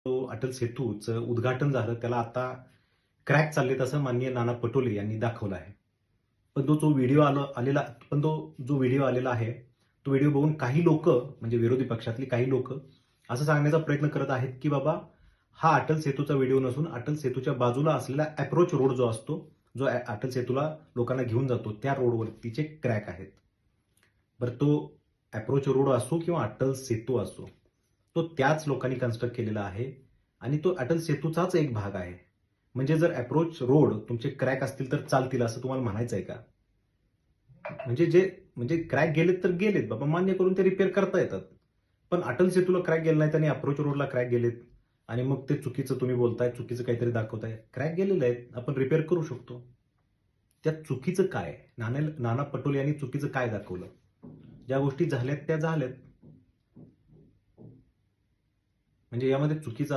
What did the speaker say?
अटल सेतूचं उद्घाटन झालं, त्याला आता क्रॅक चाललेत असं माननीय नाना पटोले यांनी दाखवलं आहे. पण तो जो व्हिडिओ जो व्हिडिओ आलेला आहे, तो व्हिडिओ बघून काही लोकं म्हणजे विरोधी पक्षातली काही लोकं असं सांगण्याचा प्रयत्न करत आहेत, की बाबा हा अटल सेतूचा व्हिडिओ नसून अटल सेतूच्या बाजूला असलेला अप्रोच रोड जो असतो, जो अटल सेतूला लोकांना घेऊन जातो, त्या रोडवरतीचे क्रॅक आहेत. बरं तो अप्रोच रोड असो किंवा अटल सेतू असो, तो त्याच लोकांनी कन्स्ट्रक्ट केलेला आहे आणि तो अटल सेतूचाच एक भाग आहे. म्हणजे जर अप्रोच रोड तुमचे क्रॅक असतील तर चालतील असं तुम्हाला म्हणायचं आहे का? म्हणजे क्रॅक गेलेत तर गेलेत बाबा, मान्य करून ते रिपेअर करता येतात. पण अटल सेतूला क्रॅक गेले नाहीत आणि अप्रोच रोडला क्रॅक गेलेत आणि मग ते चुकीचं तुम्ही बोलताय, चुकीचं काहीतरी दाखवताय. क्रॅक गेलेले आहेत, आपण रिपेअर करू शकतो. त्यात चुकीचं काय? नाना पटोले यांनी चुकीचं काय दाखवलं? ज्या गोष्टी झाल्यात त्या झाल्यात. म्हणजे यामध्ये चुकीचं